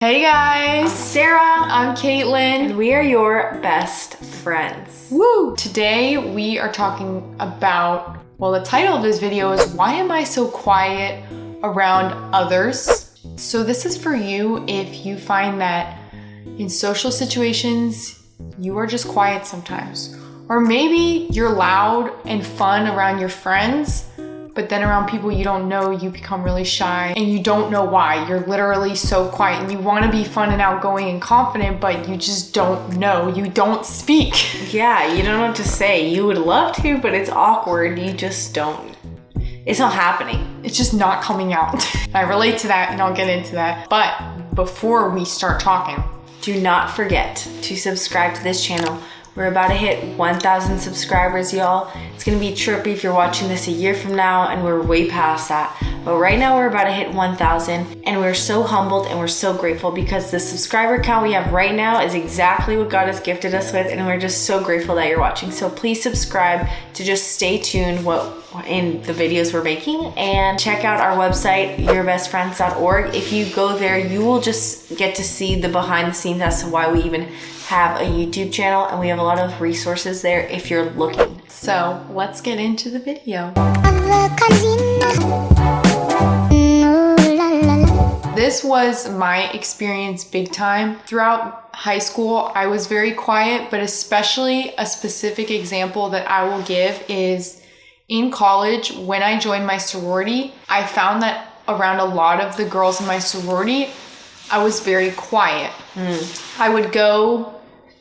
Hey guys! I'm Sarah. I'm Kaitlyn. And we are your best friends. Woo! Today we are talking about, well, the title of this video is Why Am I So Quiet Around Others? So this is for you if you find that in social situations, you are just quiet sometimes. Or maybe you're loud and fun around your friends, but then around people you don't know, you become really shy and you don't know why. You're literally so quiet and you want to be fun and outgoing and confident, but you just don't know. You don't speak. Yeah, you don't know what to say. You would love to, but it's awkward. You just don't. It's not happening. It's just not coming out. I relate to that and I'll get into that. But before we start talking, do not forget to subscribe to this channel. We're about to hit 1,000 subscribers, y'all. It's gonna be trippy if you're watching this a year from now, and we're way past that. But right now we're about to hit 1,000, and we're so humbled and we're so grateful because the subscriber count we have right now is exactly what God has gifted us with, and we're just so grateful that you're watching. So please subscribe to just stay tuned in the videos we're making, and check out our website, yourbestfriends.org. If you go there, you will just get to see the behind the scenes as to why we even have a YouTube channel, and we have a lot of resources there if you're looking. So let's get into the video. This was my experience big time. Throughout high school, I was very quiet, but especially a specific example that I will give is in college, when I joined my sorority, I found that around a lot of the girls in my sorority, I was very quiet. I would go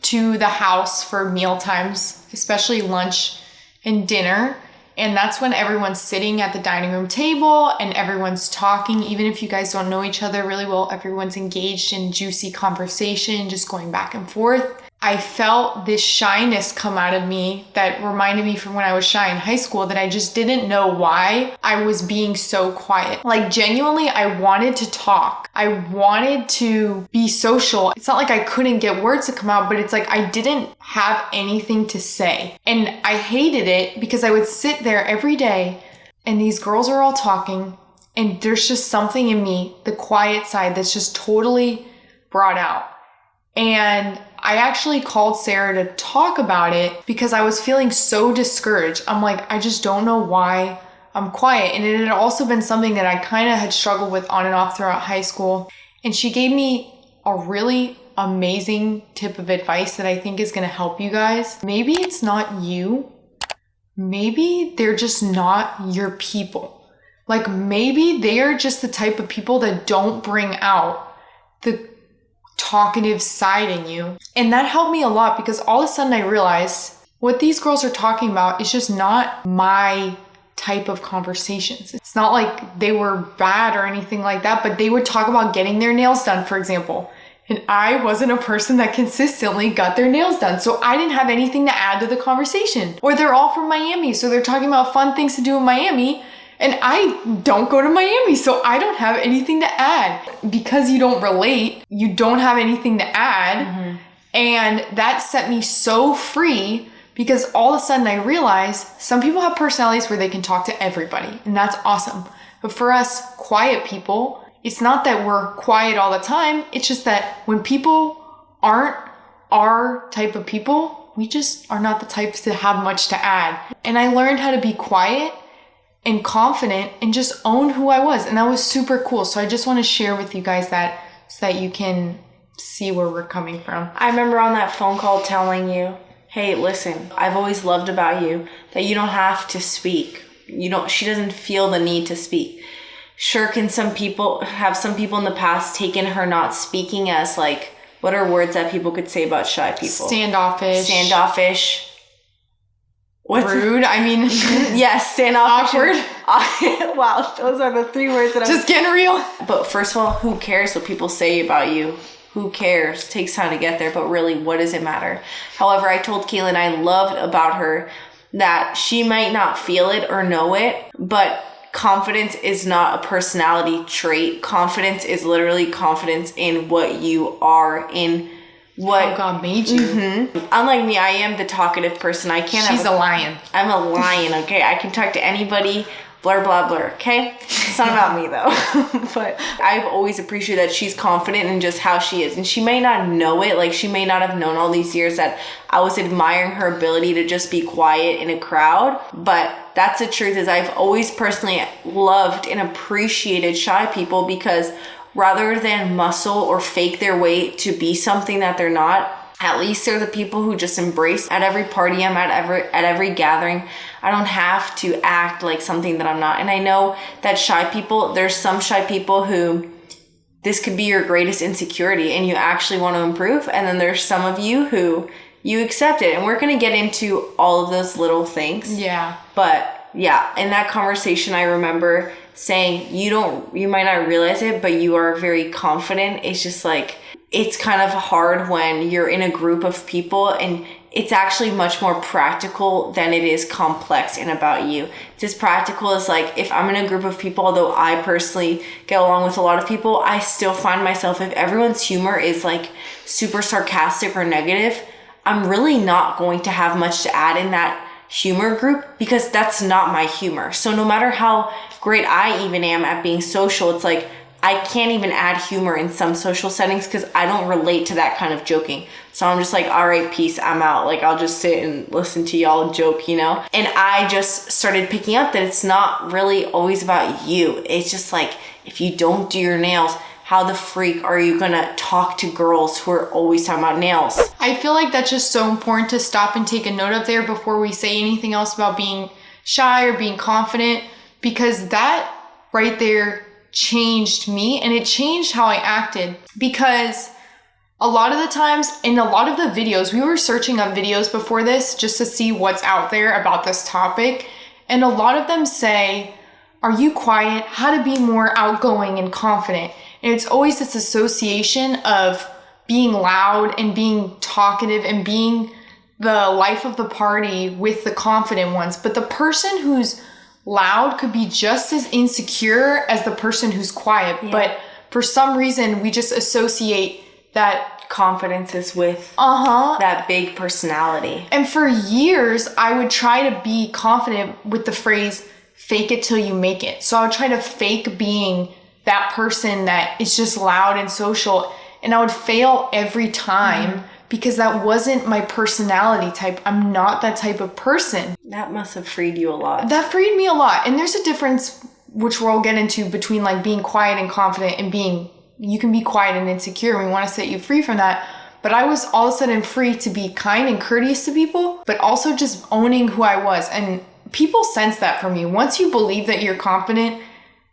to the house for meal times, especially lunch and dinner. And that's when everyone's sitting at the dining room table and everyone's talking. Even if you guys don't know each other really well, everyone's engaged in juicy conversation, just going back and forth. I felt this shyness come out of me that reminded me from when I was shy in high school that I just didn't know why I was being so quiet. Like genuinely, I wanted to talk. I wanted to be social. It's not like I couldn't get words to come out, but it's like I didn't have anything to say. And I hated it because I would sit there every day and these girls are all talking and there's just something in me, the quiet side, that's just totally brought out. And I actually called Sarah to talk about it because I was feeling so discouraged. I'm like, I just don't know why I'm quiet. And it had also been something that I kind of had struggled with on and off throughout high school. And she gave me a really amazing tip of advice that I think is going to help you guys. Maybe it's not you. Maybe they're just not your people. Like maybe they are just the type of people that don't bring out the talkative side in you. And that helped me a lot because all of a sudden I realized what these girls are talking about is just not my type of conversations. It's not like they were bad or anything like that, but they would talk about getting their nails done, for example. And I wasn't a person that consistently got their nails done. So I didn't have anything to add to the conversation. Or they're all from Miami, so they're talking about fun things to do in Miami. And I don't go to Miami, so I don't have anything to add. Because you don't relate, you don't have anything to add. Mm-hmm. And that set me so free because all of a sudden I realized some people have personalities where they can talk to everybody, and that's awesome. But for us quiet people, it's not that we're quiet all the time. It's just that when people aren't our type of people, we just are not the types to have much to add. And I learned how to be quiet and confident and just own who I was. And that was super cool. So I just want to share with you guys that so that you can see where we're coming from. I remember on that phone call telling you, hey, listen, I've always loved about you that you don't have to speak. She doesn't feel the need to speak. Sure, can some people in the past taken her not speaking as like, what are words that people could say about shy people? Standoffish. What's rude? I mean, yes, standoffish. Awkward. Wow, those are the three words that I'm just getting real. But first of all, who cares what people say about you? Who cares? It takes time to get there, but really, what does it matter? However, I told Kaitlyn I loved about her that she might not feel it or know it, but confidence is not a personality trait. Confidence is literally confidence in what you are, in what God made you. Mm-hmm. Unlike me, I am the talkative person. She's a lion. I'm a lion, okay? I can talk to anybody Blur, blah, blur, okay? It's not about me though. But I've always appreciated that she's confident in just how she is. And she may not know it. Like, she may not have known all these years that I was admiring her ability to just be quiet in a crowd. But that's the truth, is I've always personally loved and appreciated shy people, because rather than muscle or fake their way to be something that they're not, at least they're the people who just embrace at every party I'm at, every gathering. I don't have to act like something that I'm not. And I know that shy people, there's some shy people who this could be your greatest insecurity and you actually want to improve. And then there's some of you who you accept it. And we're going to get into all of those little things. Yeah. But yeah, in that conversation, I remember saying, you might not realize it, but you are very confident. It's just like, it's kind of hard when you're in a group of people, and it's actually much more practical than it is complex and about you. It's as practical as, like, if I'm in a group of people, although I personally get along with a lot of people, I still find myself, if everyone's humor is like super sarcastic or negative, I'm really not going to have much to add in that humor group, because that's not my humor. So no matter how great I even am at being social, it's like, I can't even add humor in some social settings because I don't relate to that kind of joking. So I'm just like, all right, peace, I'm out. Like, I'll just sit and listen to y'all joke, you know? And I just started picking up that it's not really always about you. It's just like, if you don't do your nails, how the freak are you gonna talk to girls who are always talking about nails? I feel like that's just so important to stop and take a note of there before we say anything else about being shy or being confident, because that right there changed me, and it changed how I acted. Because a lot of the times in a lot of the videos, we were searching up videos before this just to see what's out there about this topic, and a lot of them say, are you quiet? How to be more outgoing and confident. And it's always this association of being loud and being talkative and being the life of the party with the confident ones. But the person who's loud could be just as insecure as the person who's quiet. Yeah. But for some reason, we just associate that confidence is with that big personality. And for years, I would try to be confident with the phrase, fake it till you make it. So I would try to fake being that person that is just loud and social. And I would fail every time because that wasn't my personality type. I'm not that type of person. That must have freed you a lot. That freed me a lot. And there's a difference, which we'll get into, between like being quiet and confident and being, you can be quiet and insecure. We want to set you free from that. But I was all of a sudden free to be kind and courteous to people, but also just owning who I was. And people sense that from you. Once you believe that you're confident,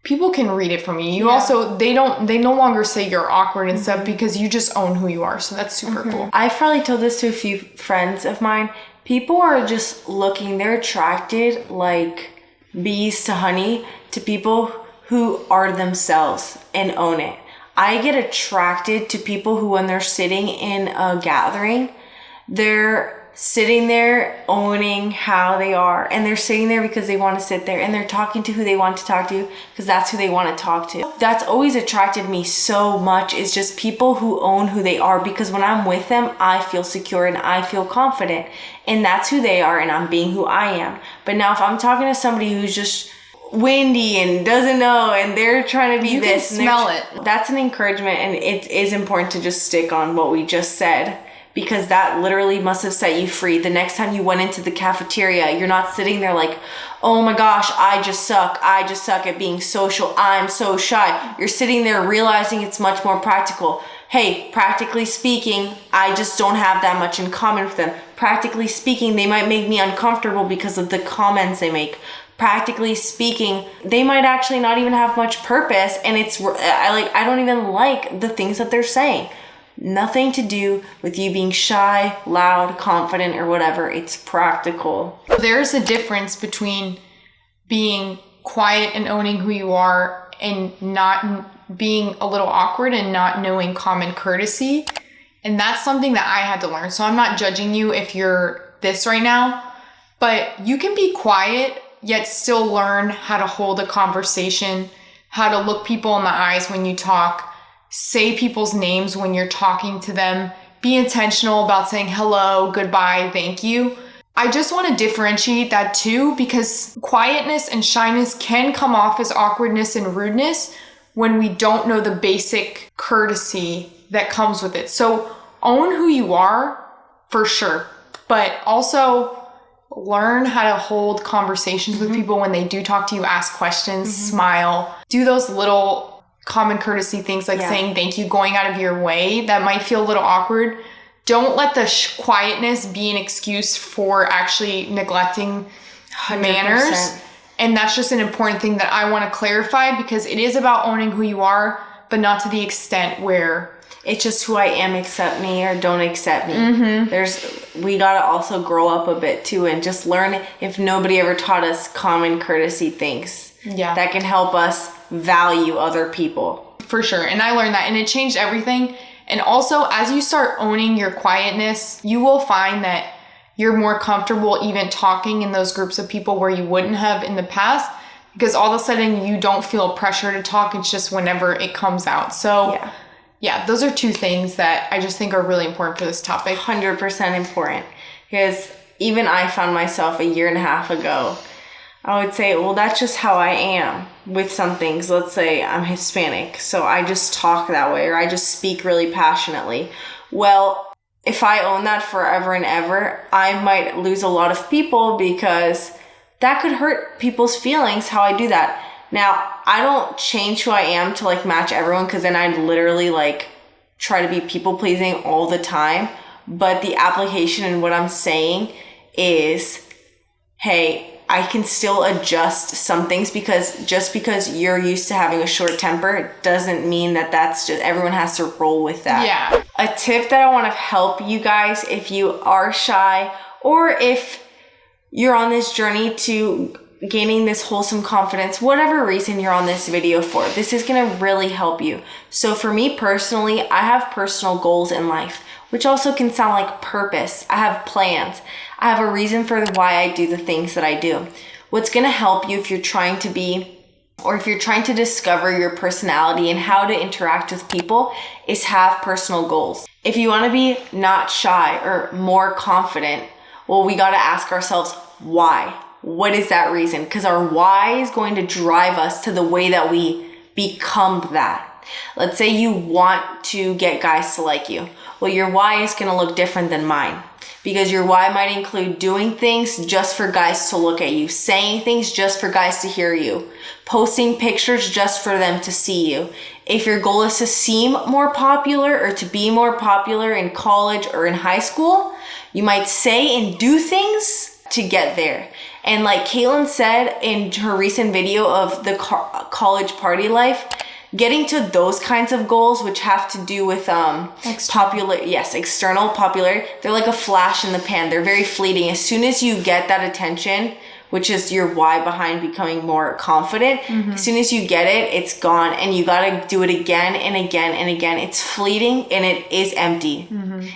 people can read it from you. You also, they no longer say you're awkward and stuff because you just own who you are. So that's super cool. I've probably told this to a few friends of mine. People are just looking, they're attracted like bees to honey to people who are themselves and own it. I get attracted to people who, when they're sitting in a gathering, they're sitting there owning how they are, and they're sitting there because they want to sit there, and they're talking to who they want to talk to because that's who they want to talk to. That's always attracted me so much, is just people who own who they are, because when I'm with them, I feel secure and I feel confident, and that's who they are, and I'm being who I am. But now if I'm talking to somebody who's just windy and doesn't know, and they're trying to be you this, can smell it. That's an encouragement, and it is important to just stick on what we just said, because that literally must have set you free. The next time you went into the cafeteria, you're not sitting there like, oh my gosh, I just suck at being social, I'm so shy. You're sitting there realizing it's much more practical. Hey, practically speaking, I just don't have that much in common with them. Practically speaking, they might make me uncomfortable because of the comments they make. Practically speaking, they might actually not even have much purpose, and I don't even like the things that they're saying. Nothing to do with you being shy, loud, confident, or whatever. It's practical. There's a difference between being quiet and owning who you are and not being a little awkward and not knowing common courtesy. And that's something that I had to learn. So I'm not judging you if you're this right now, but you can be quiet yet still learn how to hold a conversation, how to look people in the eyes when you talk, say people's names when you're talking to them, be intentional about saying hello, goodbye, thank you. I just want to differentiate that too, because quietness and shyness can come off as awkwardness and rudeness when we don't know the basic courtesy that comes with it. So own who you are for sure, but also learn how to hold conversations with people when they do talk to you, ask questions, smile, do those little common courtesy things like saying thank you, going out of your way that might feel a little awkward. Don't let the quietness be an excuse for actually neglecting 100%. manners. And that's just an important thing that I want to clarify, because it is about owning who you are, but not to the extent where it's just who I am, accept me or don't accept me. We gotta also grow up a bit too and just learn, if nobody ever taught us common courtesy things that can help us value other people. For sure. And I learned that, and it changed everything. And also, as you start owning your quietness, you will find that you're more comfortable even talking in those groups of people where you wouldn't have in the past, because all of a sudden you don't feel pressure to talk. It's just whenever it comes out. So yeah, those are two things that I just think are really important for this topic. 100% important. Because even I found myself a year and a half ago, I would say, well, that's just how I am with some things. Let's say I'm Hispanic, so I just talk that way, or I just speak really passionately. Well, if I own that forever and ever, I might lose a lot of people, because that could hurt people's feelings how I do that. Now, I don't change who I am to like match everyone, because then I'd literally like try to be people pleasing all the time. But the application and what I'm saying is, hey, I can still adjust some things, because just because you're used to having a short temper doesn't mean that that's just, everyone has to roll with that. Yeah. A tip that I want to help you guys, if you are shy, or if you're on this journey to gaining this wholesome confidence, whatever reason you're on this video for, this is going to really help you. So for me personally, I have personal goals in life, which also can sound like purpose. I have plans. I have a reason for why I do the things that I do. What's going to help you if you're trying to be, or if you're trying to discover your personality and how to interact with people, is have personal goals. If you want to be not shy or more confident, well, we got to ask ourselves, why? What is that reason? Because our why is going to drive us to the way that we become that. Let's say you want to get guys to like you. Well, your why is going to look different than mine, because your why might include doing things just for guys to look at you, saying things just for guys to hear you, posting pictures just for them to see you. If your goal is to seem more popular or to be more popular in college or in high school, you might say and do things to get there. And like Kaitlyn said in her recent video of the college party life, getting to those kinds of goals, which have to do with external popularity, they're like a flash in the pan. They're very fleeting. As soon as you get that attention, which is your why behind becoming more confident, as soon as you get it, it's gone, and you got to do it again and again and again. It's fleeting, and it is empty.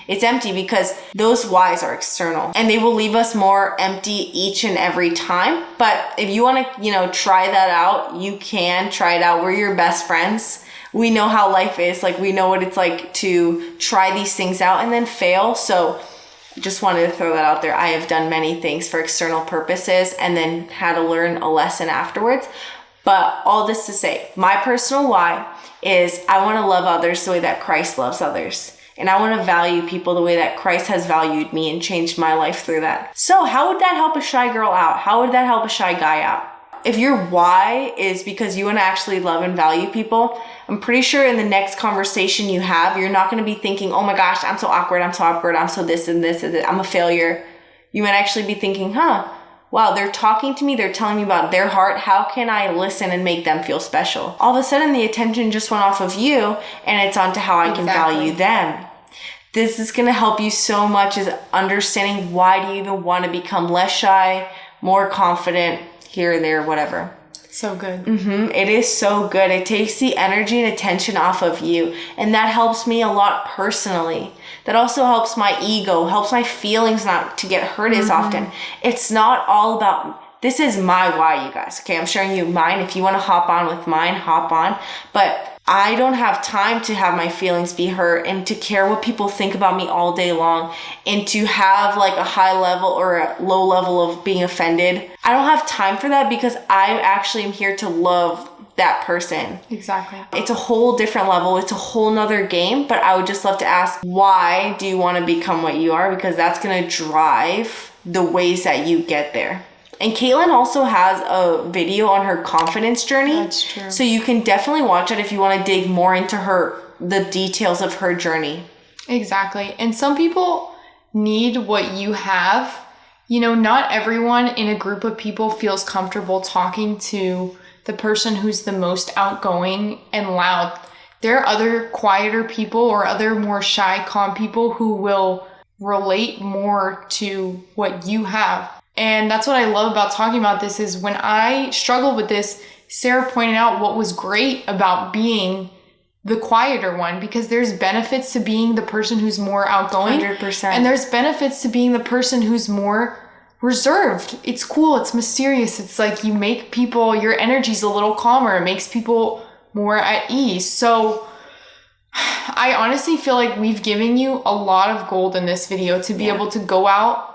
It's empty because those whys are external, and they will leave us more empty each and every time. But if you want to, try that out, you can try it out. We're your best friends. We know how life is. Like, we know what it's like to try these things out and then fail. So just wanted to throw that out there. I have done many things for external purposes and then had to learn a lesson afterwards. But all this to say, my personal why is I want to love others the way that Christ loves others. And I want to value people the way that Christ has valued me and changed my life through that. So how would that help a shy girl out? How would that help a shy guy out? If your why is because you want to actually love and value people, I'm pretty sure in the next conversation you have, you're not going to be thinking, oh my gosh, I'm so awkward, I'm so this and this, I'm a failure. You might actually be thinking, wow, they're talking to me, they're telling me about their heart. How can I listen and make them feel special? All of a sudden, the attention just went off of you and it's onto how I can value them. This is going to help you so much, is understanding why do you even want to become less shy, more confident, here, there, whatever. So good. It is so good. It takes the energy and attention off of you. And that helps me a lot personally. That also helps my ego, helps my feelings not to get hurt as often. It's not all about, this is my why, you guys. Okay, I'm showing you mine. If you want to hop on with mine, hop on. But I don't have time to have my feelings be hurt and to care what people think about me all day long and to have like a high level or a low level of being offended. I don't have time for that because I actually am here to love that person. Exactly. It's a whole different level. It's a whole nother game, but I would just love to ask, why do you want to become what you are? Because that's going to drive the ways that you get there. And Kaitlyn also has a video on her confidence journey. That's true. So you can definitely watch it if you want to dig more into the details of her journey. Exactly. And some people need what you have. You know, not everyone in a group of people feels comfortable talking to the person who's the most outgoing and loud. There are other quieter people or other more shy, calm people who will relate more to what you have. And that's what I love about talking about this is when I struggled with this, Sarah pointed out what was great about being the quieter one, because there's benefits to being the person who's more outgoing. 100%. And there's benefits to being the person who's more reserved. It's cool. It's mysterious. It's like you make people, your energy's a little calmer. It makes people more at ease. So I honestly feel like we've given you a lot of gold in this video to be able to go out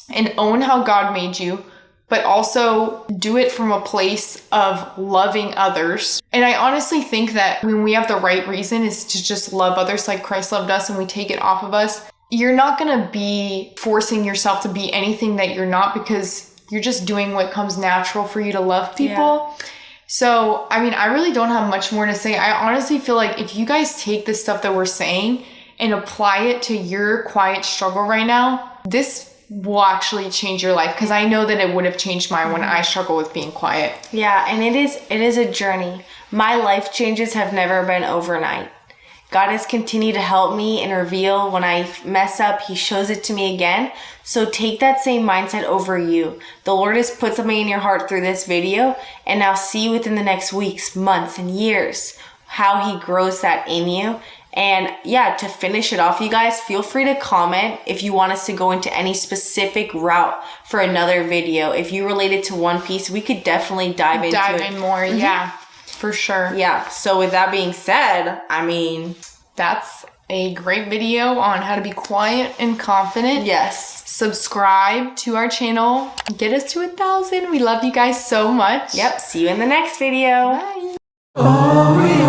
and own how God made you, but also do it from a place of loving others. And I honestly think that when we have the right reason is to just love others like Christ loved us and we take it off of us, you're not going to be forcing yourself to be anything that you're not, because you're just doing what comes natural for you to love people. Yeah. So, I mean, I really don't have much more to say. I honestly feel like if you guys take this stuff that we're saying and apply it to your quiet struggle right now, this will actually change your life, because I know that it would have changed mine when I struggle with being quiet. Yeah, and it is a journey. My life changes have never been overnight. God has continued to help me and reveal when I mess up, he shows it to me again. So take that same mindset over you. The Lord has put something in your heart through this video, and now see within the next weeks, months, and years how he grows that in you. And yeah, to finish it off, you guys, feel free to comment if you want us to go into any specific route for another video. If you related to One Piece, we could definitely dive into it. More. Mm-hmm. Yeah, for sure. Yeah. So with that being said, I mean, that's a great video on how to be quiet and confident. Yes. Subscribe to our channel. Get us to 1,000. We love you guys so much. Yep. See you in the next video. Bye.